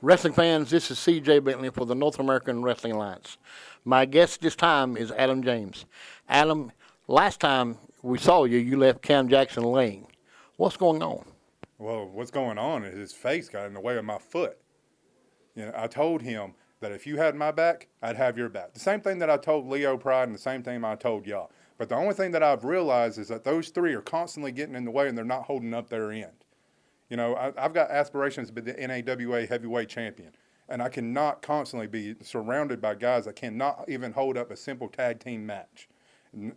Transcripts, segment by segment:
Wrestling fans, this is C.J. Bentley for the North American Wrestling Alliance. My guest this time is Adam James. Adam, last time we saw you, you left Cam Jackson laying. What's going on? Well, what's going on is his face got in the way of my foot. You know, I told him that if you had my back, I'd have your back. The same thing that I told Leo Pride and the same thing I told y'all. But the only thing that I've realized is that those three are constantly getting in the way and they're not holding up their end. You know, I've got aspirations to be the NAWA heavyweight champion, and I cannot constantly be surrounded by guys that cannot even hold up a simple tag team match.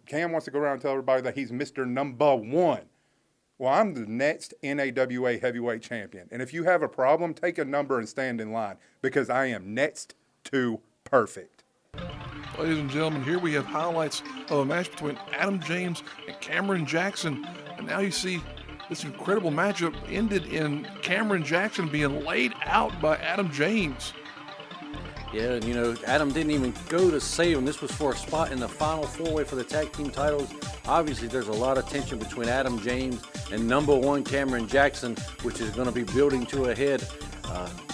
Cam wants to go around and tell everybody that he's Mr. Number One. Well, I'm the next NAWA heavyweight champion, and if you have a problem, take a number and stand in line, because I am next to perfect. Ladies and gentlemen, here we have highlights of a match between Adam James and Cameron Jackson, and now you see this incredible matchup ended in Cameron Jackson being laid out by Adam James. Yeah, and you know, Adam didn't even go to save him. This was for a spot in the final four-way for the tag team titles. Obviously, there's a lot of tension between Adam James and number one Cameron Jackson, which is going to be building to a head.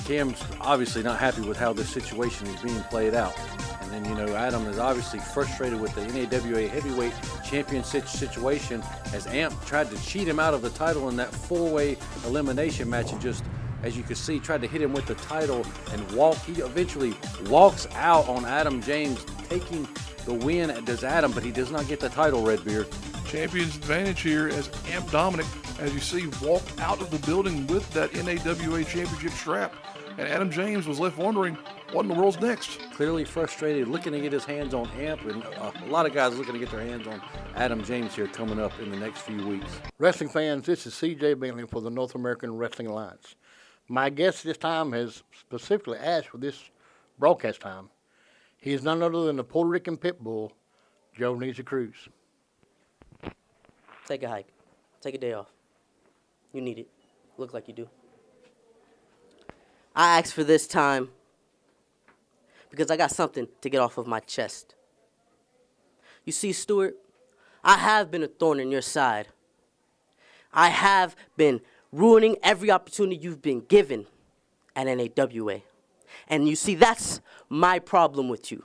Cam's obviously not happy with how this situation is being played out. And then, you know, Adam is obviously frustrated with the NAWA heavyweight championship situation as Amp tried to cheat him out of the title in that four-way elimination match and just, as you can see, tried to hit him with the title and he eventually walks out on Adam James, taking the win. Does Adam, but he does not get the title, Redbeard. Champion's advantage here as Amp Dominic, as you see, walked out of the building with that NAWA championship strap. And Adam James was left wondering, what in the world's next? Clearly frustrated, looking to get his hands on Amp, and a lot of guys looking to get their hands on Adam James here coming up in the next few weeks. Wrestling fans, this is C.J. Bentley for the North American Wrestling Alliance. My guest this time has specifically asked for this broadcast time. He is none other than the Puerto Rican pit bull, Joe Needs a Cruise. Take a hike. Take a day off. You need it. Look like you do. I asked for this time because I got something to get off of my chest. You see, Stuart, I have been a thorn in your side. I have been ruining every opportunity you've been given at NAWA. And you see, that's my problem with you.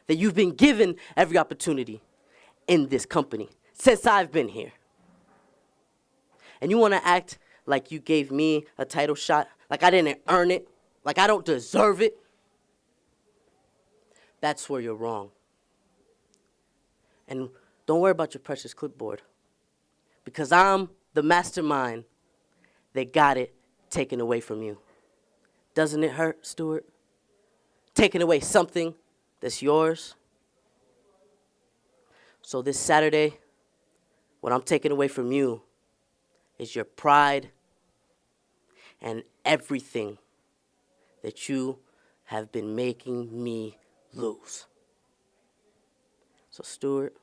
That you've been given every opportunity in this company since I've been here. And you want to act like you gave me a title shot, like I didn't earn it, like I don't deserve it. That's where you're wrong. And don't worry about your precious clipboard, because I'm the mastermind that got it taken away from you. Doesn't it hurt, Stuart? Taking away something that's yours. So this Saturday, what I'm taking away from you is your pride and everything that you have been making me lose. So, Stuart,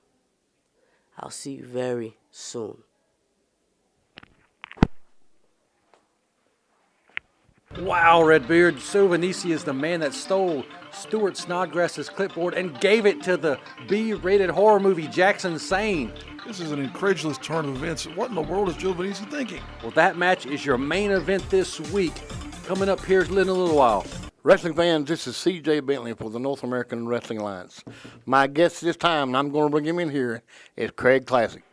I'll see you very soon. Wow, Redbeard. Sylvanisi is the man that stole Stuart Snodgrass's clipboard and gave it to the B-rated horror movie Jackson Sane. This is an incredulous turn of events. What in the world is Joe Venisi thinking? Well, that match is your main event this week. Coming up here in a little while. Wrestling fans, this is C.J. Bentley for the North American Wrestling Alliance. My guest this time, and I'm going to bring him in here, is Craig Classic.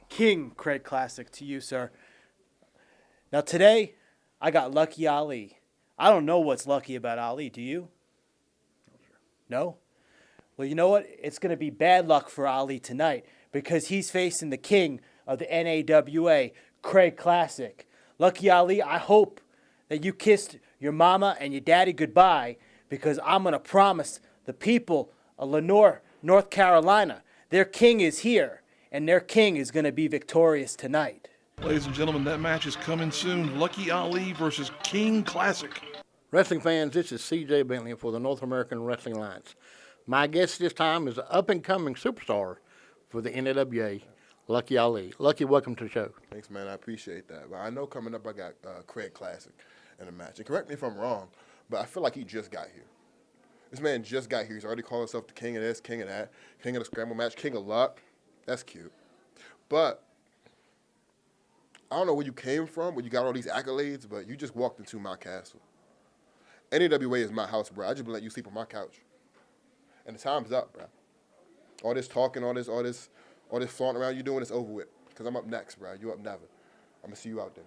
King Craig Classic to you, sir. Now today, I got Lucky Ali. I don't know what's lucky about Ali, do you? No? Well, you know what? It's going to be bad luck for Ali tonight because he's facing the king of the NAWA, Craig Classic. Lucky Ali, I hope that you kissed your mama and your daddy goodbye, because I'm going to promise the people of Lenore, North Carolina, their king is here, and their king is going to be victorious tonight. Ladies and gentlemen, that match is coming soon. Lucky Ali versus King Classic. Wrestling fans, this is CJ Bentley for the North American Wrestling Alliance. My guest this time is an up-and-coming superstar for the NAWA, Lucky Ali. Lucky, welcome to the show. Thanks, man. I appreciate that. But I know coming up I got Craig Classic in a match. And correct me if I'm wrong, but I feel like he just got here. This man just got here. He's already called himself the king of this, king of that, king of the scramble match, king of luck. That's cute. But I don't know where you came from, where you got all these accolades, but you just walked into my castle. NAWA is my house, bro. I just been letting you sleep on my couch. And the time's up, bro. All this talking, all this flaunting around you doing, it's over with. Because I'm up next, bro. You up never. I'm going to see you out there.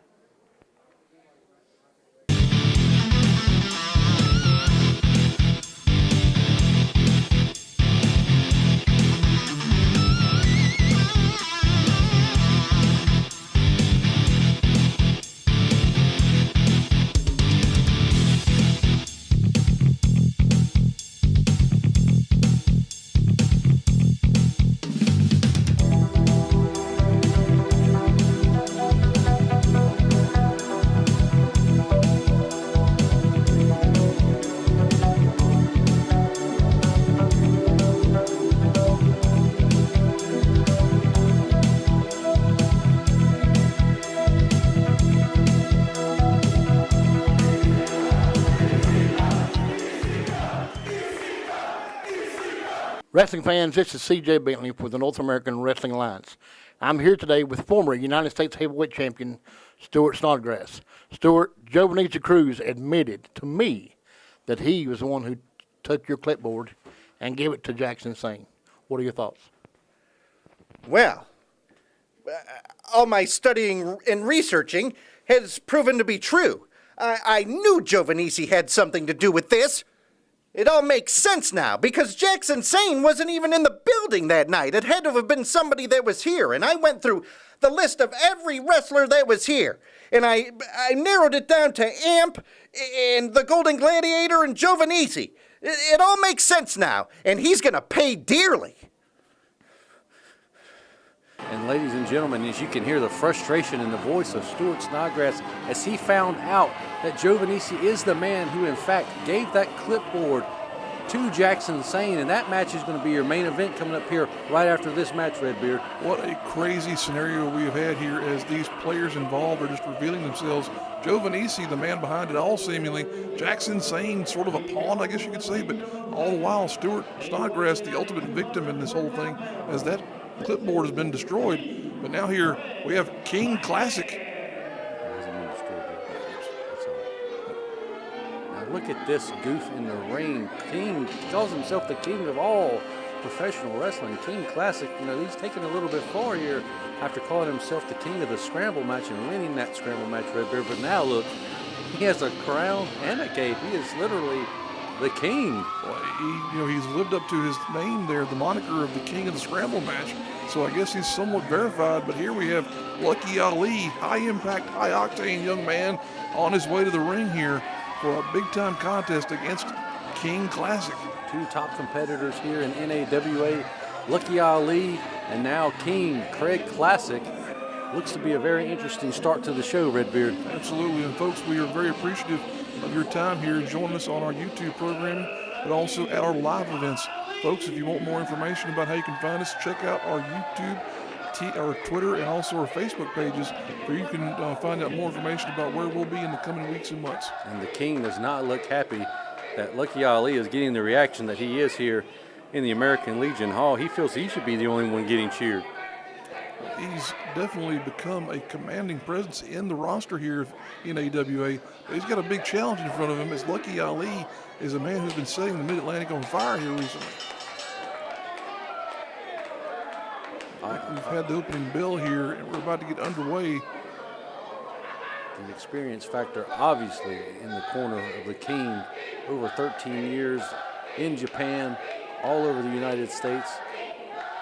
Wrestling fans, this is CJ Bentley for the North American Wrestling Alliance. I'm here today with former United States Heavyweight Champion Stuart Snodgrass. Stuart, Jovanisa Cruz admitted to me that he was the one who took your clipboard and gave it to Jackson Sane. What are your thoughts? Well, all my studying and researching has proven to be true. I knew Jovanisi had something to do with this. It all makes sense now, because Jackson Sane wasn't even in the building that night. It had to have been somebody that was here, and I went through the list of every wrestler that was here, and I narrowed it down to Amp and the Golden Gladiator and Jovanisi. It all makes sense now, and he's going to pay dearly. And ladies and gentlemen, as you can hear the frustration in the voice of Stuart Snodgrass as he found out that Jovanisi is the man who in fact gave that clipboard to Jackson Sane, and that match is going to be your main event coming up here right after this match, Redbeard. What a crazy scenario we have had here as these players involved are just revealing themselves. Jovanisi, the man behind it all seemingly. Jackson Sane, sort of a pawn, I guess you could say, but all the while Stuart Snodgrass, the ultimate victim in this whole thing, as that clipboard has been destroyed. But now here we have King Classic. Now look at this goof in the ring. King calls himself the king of all professional wrestling. King Classic, you know, he's taken a little bit far here after calling himself the king of the scramble match and winning that scramble match, Redbeard. But now look, he has a crown and a cape. He is literally the king. Well, he's lived up to his name there, the moniker of the king of the scramble match. So I guess he's somewhat verified. But here we have Lucky Ali, high impact, high octane young man on his way to the ring here for a big time contest against King Classic. Two top competitors here in NAWA, Lucky Ali and now King Craig Classic. Looks to be a very interesting start to the show, Redbeard. Absolutely, and folks, we are very appreciative of your time here joining us on our YouTube programming, but also at our live events. Folks, if you want more information about how you can find us, check out our YouTube, our Twitter, and also our Facebook pages, where you can find out more information about where we'll be in the coming weeks and months. And the King does not look happy that Lucky Ali is getting the reaction that he is here in the American Legion Hall. He feels he should be the only one getting cheered. He's definitely become a commanding presence in the roster here in AWA. But he's got a big challenge in front of him, as Lucky Ali is a man who's been setting the Mid-Atlantic on fire here recently. We've had the opening bell here, and we're about to get underway. The experience factor, obviously, in the corner of the King. Over 13 years in Japan, all over the United States.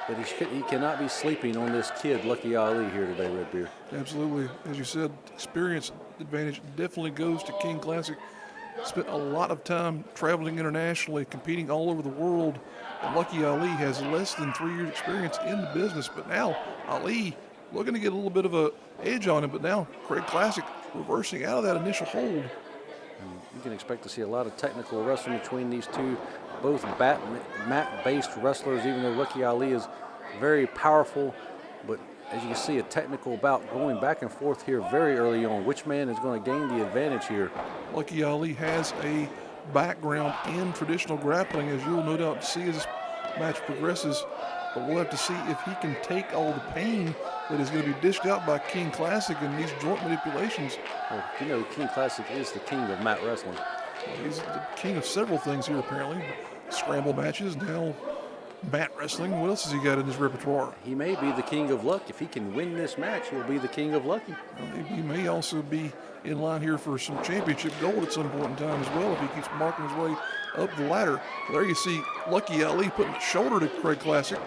But he cannot be sleeping on this kid, Lucky Ali, here today, Redbeard. Absolutely. As you said, experience advantage definitely goes to King Classic. Spent a lot of time traveling internationally, competing all over the world. And Lucky Ali has less than 3 years experience in the business, but now Ali looking to get a little bit of a edge on him, but now Craig Classic reversing out of that initial hold. You can expect to see a lot of technical wrestling between these two, both mat-based wrestlers, even though Lucky Ali is very powerful. But as you can see, a technical bout going back and forth here very early on. Which man is going to gain the advantage here? Lucky Ali has a background in traditional grappling, as you'll no doubt see as this match progresses. But we'll have to see if he can take all the pain that is going to be dished out by King Classic in these joint manipulations. Well, you know, King Classic is the king of mat wrestling. He's the king of several things here, apparently. Scramble matches, now mat wrestling. What else has he got in his repertoire? He may be the king of luck. If he can win this match, he'll be the king of lucky. He may also be in line here for some championship gold at some point in time as well if he keeps marking his way up the ladder. There you see Lucky Ali putting the shoulder to Craig Classic.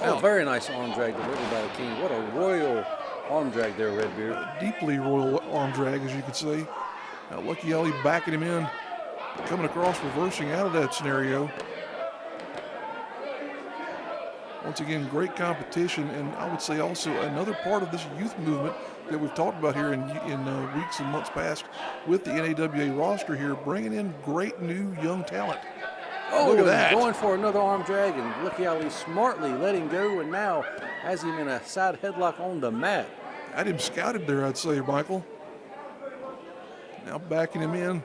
Oh, very nice arm drag delivered by the king. What a royal arm drag there, Redbeard. A deeply royal arm drag, as you could say. Now Lucky Ali backing him in, coming across, reversing out of that scenario. Once again, great competition, and I would say also another part of this youth movement that we've talked about here in weeks and months past with the NAWA roster here, bringing in great new young talent. Oh, look at that. Going for another arm drag, and Lucky Ali smartly letting go, and now has him in a side headlock on the mat. Had him scouted there, I'd say, Michael. Now backing him in.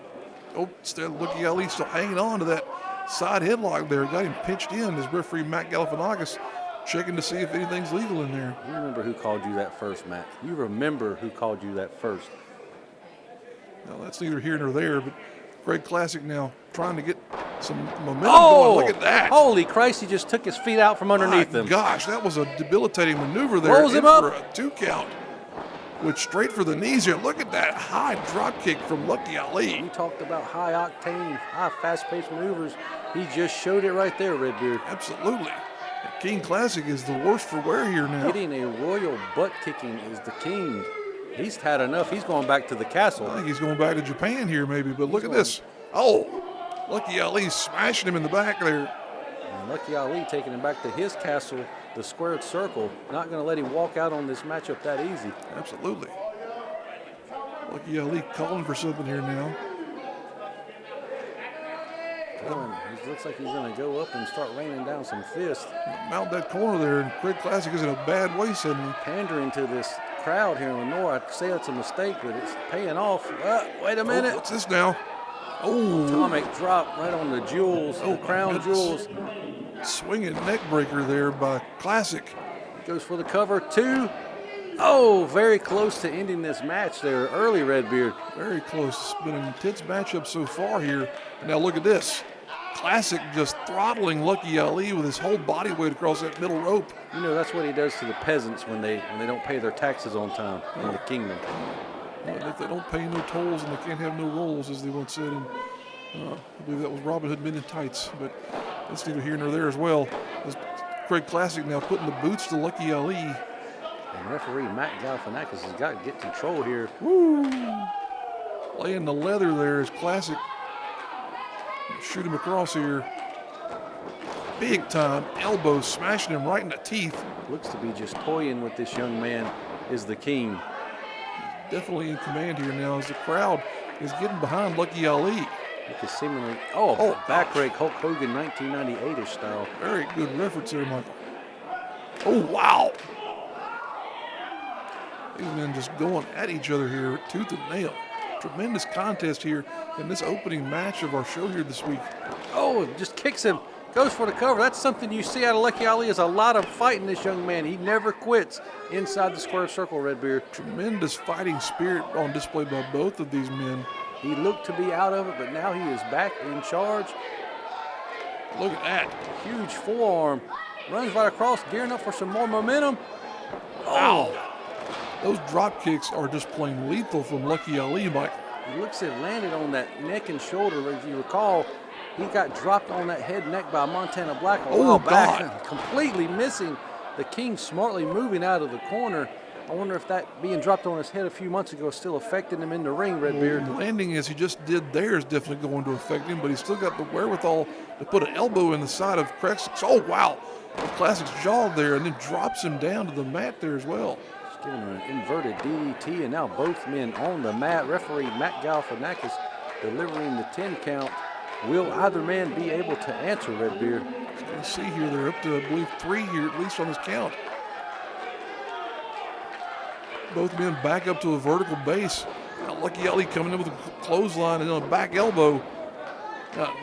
Oh, instead Lucky Ali still hanging on to that side headlock there. Got him pinched in as referee Matt Galifianakis checking to see if anything's legal in there. You remember who called you that first, Matt? You remember who called you that first. Now that's neither here nor there, but Craig Classic now trying to get some momentum Oh, going. Look at that. Holy Christ, he just took his feet out from underneath My him. gosh, that was a debilitating maneuver there. Rolls him in up. for a 2 count. Went straight for the knees here. Look at that high drop kick from Lucky Ali. You talked about high octane, high fast-paced maneuvers. He just showed it right there, Redbeard. Absolutely. King Classic is the worst for wear here now. Getting a royal butt kicking is the king. He's had enough. He's going back to the castle. I think he's going back to Japan here maybe, but look at this. Oh, Lucky Ali smashing him in the back there. And Lucky Ali taking him back to his castle, the squared circle. Not going to let him walk out on this matchup that easy. Absolutely. Lucky Ali calling for something here now. He looks like he's going to go up and start raining down some fists. Mount that corner there, and Craig Classic is in a bad way suddenly. Pandering to this crowd here in Lenore. I say it's a mistake, but it's paying off. Wait a minute. Oh, what's this now? Oh, Atomic drop right on the jewels, the crown jewels. Swinging neck breaker there by Classic. Goes for the cover, 2. Oh, very close to ending this match there early, Redbeard. Very close. It's been an intense matchup so far here. Now look at this. Classic just throttling Lucky Ali with his whole body weight across that middle rope. You know, that's what he does to the peasants when they don't pay their taxes on time in the kingdom. Well, if they don't pay no tolls and they can't have no rolls, as they once said. And I believe that was Robin Hood Men in Tights. But that's neither here nor there as well. As Craig Classic now putting the boots to Lucky Ali. And referee Matt Galifianakis has got to get control here. Woo! Laying the leather there is Classic. Shoot him across here. Big time elbows smashing him right in the teeth. Looks to be just toying with this young man is the king. Definitely in command here now as the crowd is getting behind Lucky Ali. Look at seemingly, back rake Hulk Hogan 1998-ish style. Very good reference there, Michael. Oh, wow. These men just going at each other here, tooth and nail. Tremendous contest here in this opening match of our show here this week. Oh, just kicks him, goes for the cover. That's something you see out of Lucky Ali is a lot of fighting this young man. He never quits inside the square circle, Redbeard. Tremendous fighting spirit on display by both of these men. He looked to be out of it, but now he is back in charge. Look at that. Huge forearm. Runs right across, gearing up for some more momentum. Wow. Those drop kicks are just plain lethal from Lucky Ali, Mike. It looks it landed on that neck and shoulder. As you recall, He got dropped on that head and neck by Montana Black a Oh, while back, God. completely missing. The King smartly moving out of the corner. I wonder if that being dropped on his head a few months ago is still affecting him in the ring, Redbeard. Landing as he just did there is definitely going to affect him, but he's still got the wherewithal to put an elbow in the side of Classic's. Oh, wow. Classic's jaw there, and then drops him down to the mat there as well. He's giving him an inverted DDT, and now both men on the mat. Referee Matt Galifianakis delivering the 10 count. Will either man be able to answer, Redbeard? Let's see here, they're up to, I believe, 3 here at least on this count. Both men back up to a vertical base. Now Lucky Ali coming in with a clothesline and a back elbow.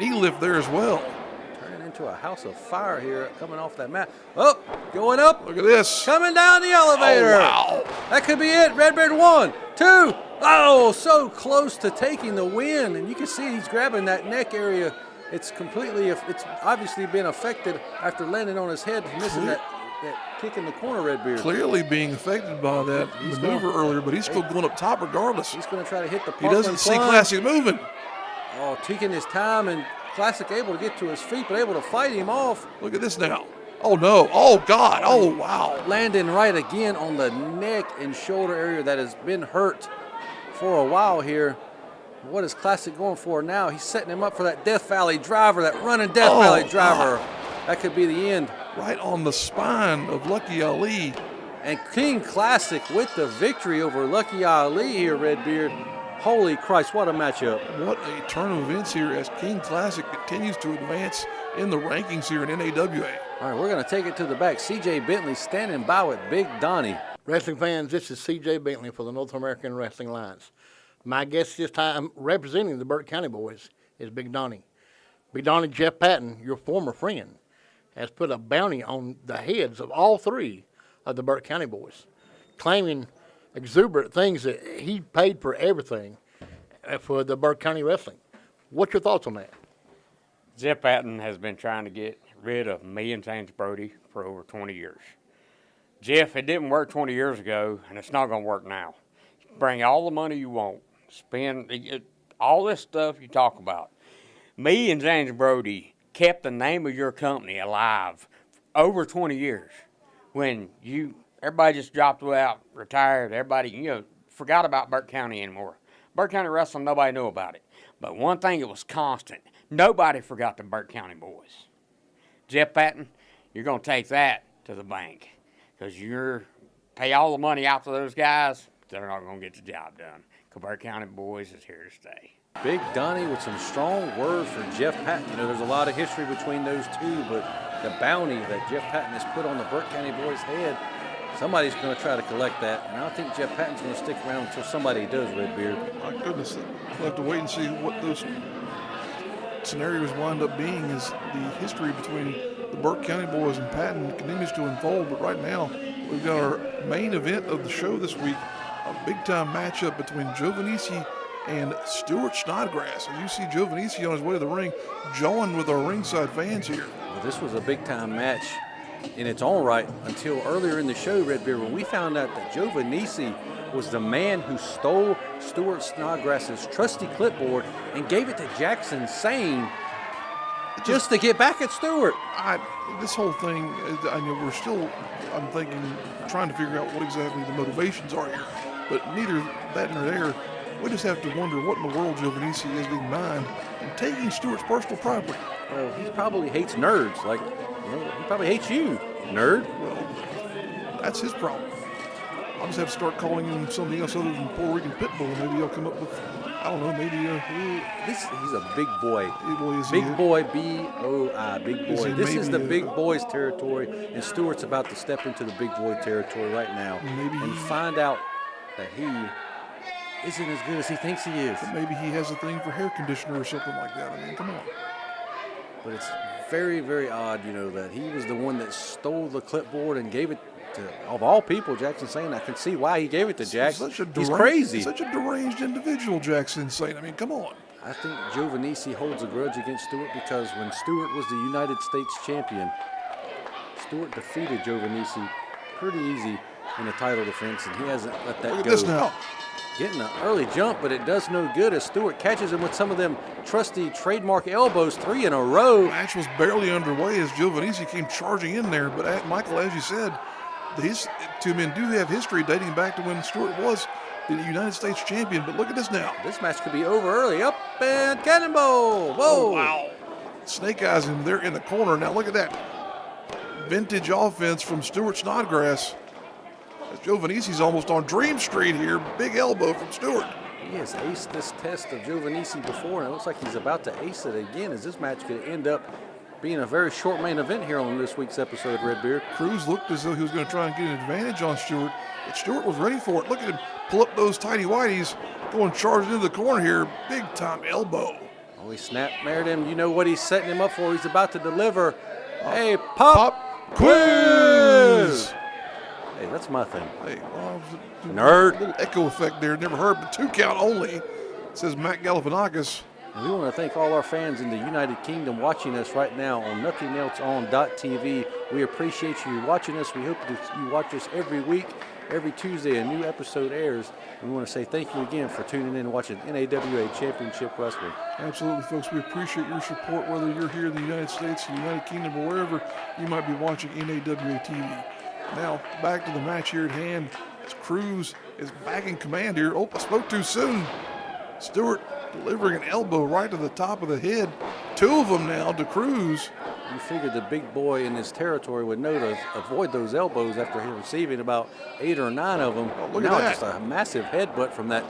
Knee lift there as well. Turning into a house of fire here, coming off that mat. Oh, going up. Look at this. Coming down the elevator. Oh, wow. That could be it. Redbeard 1, 2. Oh, so close to taking the win. And you can see he's grabbing that neck area. It's obviously been affected after landing on his head, missing that kick in the corner, Redbeard. Clearly being affected by that maneuver earlier, but he's still going up top regardless. He's going to try to hit the He doesn't see plunge. Classic moving. Oh, taking his time, and Classic able to get to his feet, but able to fight him off. Look at this now. Oh, no. Oh, God. Oh, wow. Landing right again on the neck and shoulder area that has been hurt for a while here. What is Classic going for now? He's setting him up for that Death Valley driver, that running Death Valley driver. That could be the end. Right on the spine of Lucky Ali. And King Classic with the victory over Lucky Ali here, Redbeard. Holy Christ, what a matchup. What a turn of events here as King Classic continues to advance in the rankings here in NAWA. All right, we're going to take it to the back. CJ Bentley standing by with Big Donnie. Wrestling fans, this is CJ Bentley for the North American Wrestling Alliance. My guest this time representing the Burke County Boys is Big Donnie. Big Donnie, Jeff Patton, your former friend, has put a bounty on the heads of all 3 of the Burke County Boys, claiming exuberant things that he paid for everything for the Burke County Wrestling. What's your thoughts on that? Jeff Patton has been trying to get rid of me and James Brody for over 20 years. Jeff, it didn't work 20 years ago, and it's not going to work now. Bring all the money you want. Spend all this stuff you talk about. Me and James Brody kept the name of your company alive over 20 years. When everybody just dropped out, retired, everybody, forgot about Burke County anymore. Burke County Wrestling, nobody knew about it. But one thing, it was constant. Nobody forgot the Burke County Boys. Jeff Patton, you're going to take that to the bank because you're pay all the money out to those guys, they're not going to get the job done. Because Burke County Boys is here to stay. Big Donnie with some strong words for Jeff Patton. There's a lot of history between those two, but the bounty that Jeff Patton has put on the Burke County Boys' head, somebody's going to try to collect that, and I don't think Jeff Patton's going to stick around until somebody does, Redbeard. My goodness, we'll have to wait and see what those scenarios wind up being as the history between the Burke County Boys and Patton continues to unfold. But right now, we've got our main event of the show this week, a big-time matchup between Giovannici and Stuart Snodgrass. As you see Giovannici on his way to the ring, joined with our ringside fans here. Well, this was a big-time match in its own right until earlier in the show, Redbeard, when we found out that Giovannici was the man who stole Stuart Snodgrass's trusty clipboard and gave it to Jackson Sane just to get back at Stuart. This whole thing, we're still, I'm thinking, trying to figure out what exactly the motivations are here. But neither that nor there, we just have to wonder what in the world Giovannici has in mind in taking Stuart's personal property. Well, he probably hates nerds. He probably hates you, nerd. Well, that's his problem. I'll just have to start calling him something else other than Puerto Rican Pitbull. Maybe he'll come up with, I don't know, maybe he's a big boy. Big boy, B-O-I, big boy. This is the maybe big boys territory, and Stuart's about to step into the big boy territory right now and find out that he isn't as good as he thinks he is. But maybe he has a thing for hair conditioner or something like that. Come on. But it's very, very odd, that he was the one that stole the clipboard and gave it to, of all people, Jackson Sane. I can see why he gave it to Jack. He's crazy. Such a deranged individual, Jackson Sane. Come on. I think Giovannici holds a grudge against Stuart because when Stuart was the United States champion, Stuart defeated Giovannici pretty easy in a title defense, and he hasn't let that go. Look at this now. Getting an early jump, but it does no good as Stewart catches him with some of them trusty trademark elbows, 3 in a row. The match was barely underway as Giovannici came charging in there. But Michael, as you said, these two men do have history dating back to when Stewart was the United States champion. But look at this now. This match could be over early. Up and cannonball. Whoa. Oh, wow. Snake eyes him there in the corner. Now look at that. Vintage offense from Stewart Snodgrass. As Giovannici's almost on Dream Street here. Big elbow from Stewart. He has aced this test of Giovannici before, and it looks like he's about to ace it again, as this match could end up being a very short main event here on this week's episode, Redbeard. Cruz looked as though he was going to try and get an advantage on Stewart, but Stewart was ready for it. Look at him pull up those tighty whities, going charging into the corner here. Big time elbow. Oh, he snap-mared him. You know what he's setting him up for. He's about to deliver a pop quiz. Hey, that's my thing. Hey, well, Nerd. A little echo effect there. Never heard, but 2 count only, says Matt Galifianakis. And we want to thank all our fans in the United Kingdom watching us right now on NothingElseOn.tv. We appreciate you watching us. We hope that you watch us every week. Every Tuesday, a new episode airs. And we want to say thank you again for tuning in and watching NAWA Championship Wrestling. Absolutely, folks. We appreciate your support, whether you're here in the United States, the United Kingdom, or wherever you might be watching NAWA TV. Now, back to the match here at hand. As Cruz is back in command here. Oh, I spoke too soon. Stewart delivering an elbow right to the top of the head. 2 of them now to Cruz. You figured the big boy in his territory would know to avoid those elbows after he receiving about 8 or 9 of them. Oh, look now at that. Just a massive headbutt from that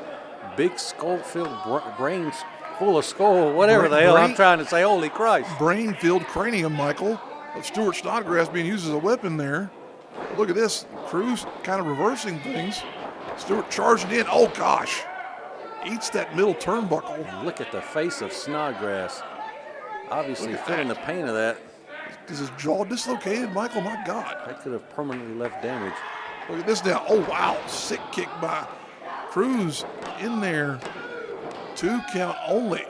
big skull-filled brain full of skull, whatever the hell I'm trying to say. Holy Christ. Brain-filled cranium, Michael, of Stewart Snodgrass being used as a weapon there. Look at this. Cruz kind of reversing things. Stewart charging in. Oh, gosh. Eats that middle turnbuckle. And look at the face of Snodgrass. Obviously feeling the pain of that. Is his jaw dislocated, Michael? My God. That could have permanently left damage. Look at this now. Oh, wow. Sick kick by Cruz in there. 2 count only.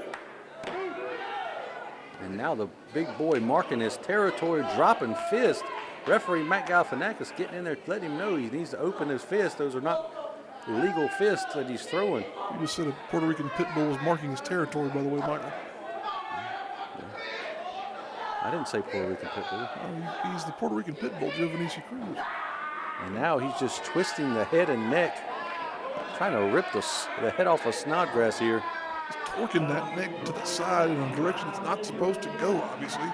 And now the big boy marking his territory, dropping fist. Referee Matt Galifianakis getting in there, letting him know he needs to open his fist. Those are not illegal fists that he's throwing. You just said a Puerto Rican pit bull was marking his territory, by the way, Michael. I didn't say Puerto Rican pit bull. No, he's the Puerto Rican pit bull, Giovannici Cruz. And now he's just twisting the head and neck, trying to rip the head off of Snodgrass here. He's torquing that neck to the side in a direction it's not supposed to go, obviously.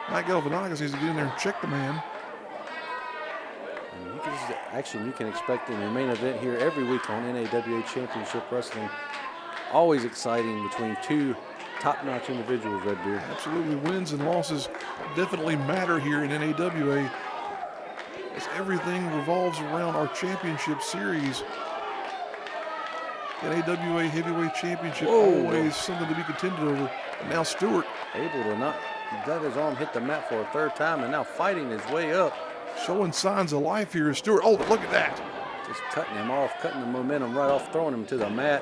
Matt Galifianakis needs to get in there and check the man. And this is the action you can expect in the main event here every week on NAWA Championship Wrestling. Always exciting between 2 top-notch individuals, Redbeard. Absolutely. Wins and losses definitely matter here in NAWA, as everything revolves around our championship series. NAWA Heavyweight Championship, always something to be contended over. And now Stewart able to not let his arm hit the mat for a 3rd time and now fighting his way up. showing signs of life here is Stewart. Oh, look at that. Just cutting him off, cutting the momentum right off, throwing him to the mat,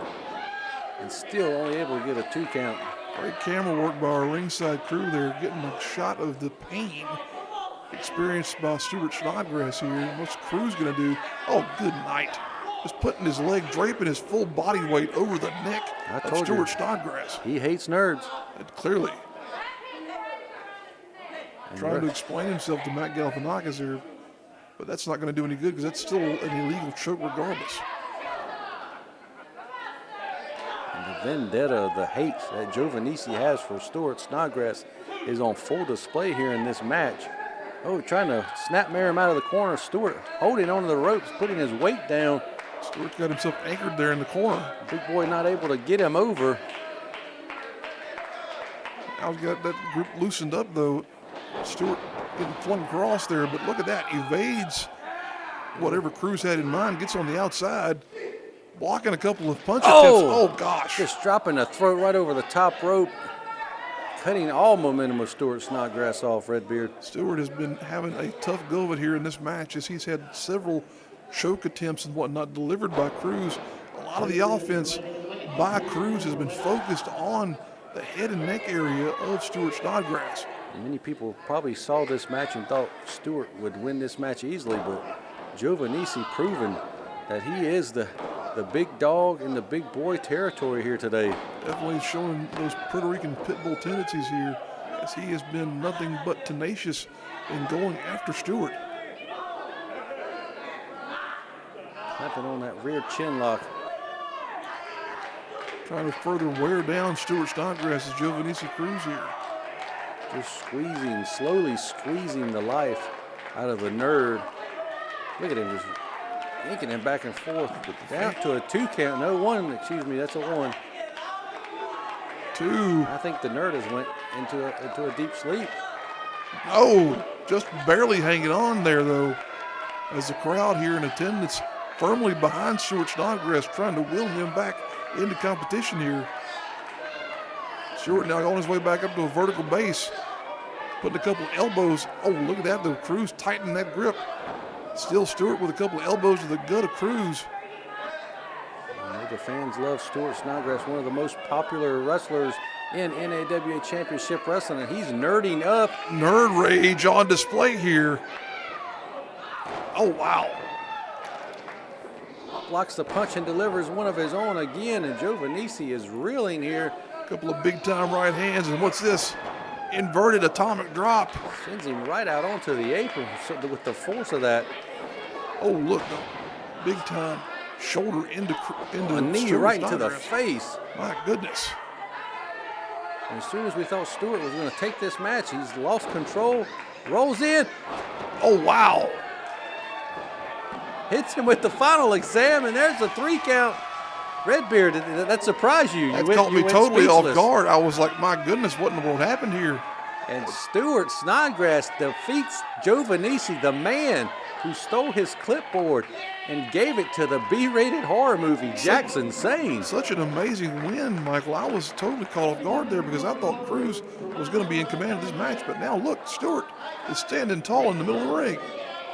and still only able to get a 2 count. Great camera work by our ringside crew there, getting a shot of the pain experienced by Stewart Snodgrass here. What's Cruz going to do? Oh, good night. Just putting his leg, draping his full body weight over the neck of Stewart Snodgrass. He hates nerds. Clearly. Trying to explain himself to Matt Galifianakis here, but that's not going to do any good because that's still an illegal choke regardless. And the vendetta, the hate that Giovannici has for Stewart Snodgrass is on full display here in this match. Oh, trying to snapmare him out of the corner. Stewart holding onto the ropes, putting his weight down. Stewart's got himself anchored there in the corner. Big boy not able to get him over. Now he's got that group loosened up though. Stewart getting flung across there, but look at that. Evades whatever Cruz had in mind, gets on the outside, blocking a couple of punch attempts. Oh, gosh. Just dropping a throat right over the top rope, cutting all momentum of Stewart Snodgrass off, Redbeard. Stewart has been having a tough go of it here in this match as he's had several choke attempts and whatnot delivered by Cruz. A lot of the offense by Cruz has been focused on the head and neck area of Stewart Snodgrass. Many people probably saw this match and thought Stewart would win this match easily, but Giovannici proven that he is the the big dog in the big boy territory here today. Definitely showing those Puerto Rican pit bull tendencies here, as he has been nothing but tenacious in going after Stewart. Clapping on that rear chin lock. Trying to further wear down Stewart Snodgrass' Giovannici Cruz here. Just squeezing, slowly squeezing the life out of the nerd. Look at him just yanking him back and forth. Down to a 2 count. No, 1, excuse me, that's a 1. 2. I think the nerd has went into a deep sleep. Oh, just barely hanging on there, though, as the crowd here in attendance firmly behind Stewart Snodgrass, trying to will him back into competition here. Stewart now on his way back up to a vertical base, putting a couple of elbows. Oh, look at that, though. Cruz tightening that grip. Still Stewart with a couple of elbows to the gut of Cruz. The fans love Stewart Snodgrass, one of the most popular wrestlers in NAWA Championship Wrestling, and he's nerding up. Nerd rage on display here. Oh, wow. Blocks the punch and delivers one of his own again, and Giovannici is reeling here. A couple of big-time right hands, and what's this? Inverted atomic drop. Sends him right out onto the apron with the force of that. Oh, look, big-time shoulder into A knee Stewart right into the Snodgrass. face. My goodness. And as soon as we thought Stewart was going to take this match, he's lost control, rolls in, Oh, wow. hits him with the final exam, and there's a 3 count. Redbeard, did that surprised you? That You caught me went totally off speechless. guard. I was like, my goodness, what in the world happened here? And Stewart Snodgrass defeats Giovannici, the man who stole his clipboard and gave it to the B-rated horror movie Jackson Sane. Such an amazing win, Michael. I was totally caught off guard there because I thought Cruz was going to be in command of this match. But now look, Stewart is standing tall in the middle of the ring.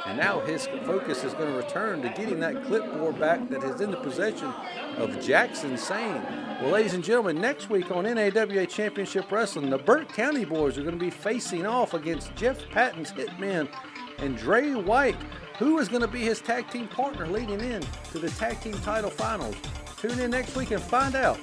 And now his focus is going to return to getting that clipboard back that is in the possession of Jackson Sane. Well, ladies and gentlemen, next week on NAWA Championship Wrestling, the Burke County Boys are going to be facing off against Jeff Patton's Hitman and Dre White. Who is going to be his tag team partner leading in to the tag team title finals? Tune in next week and find out.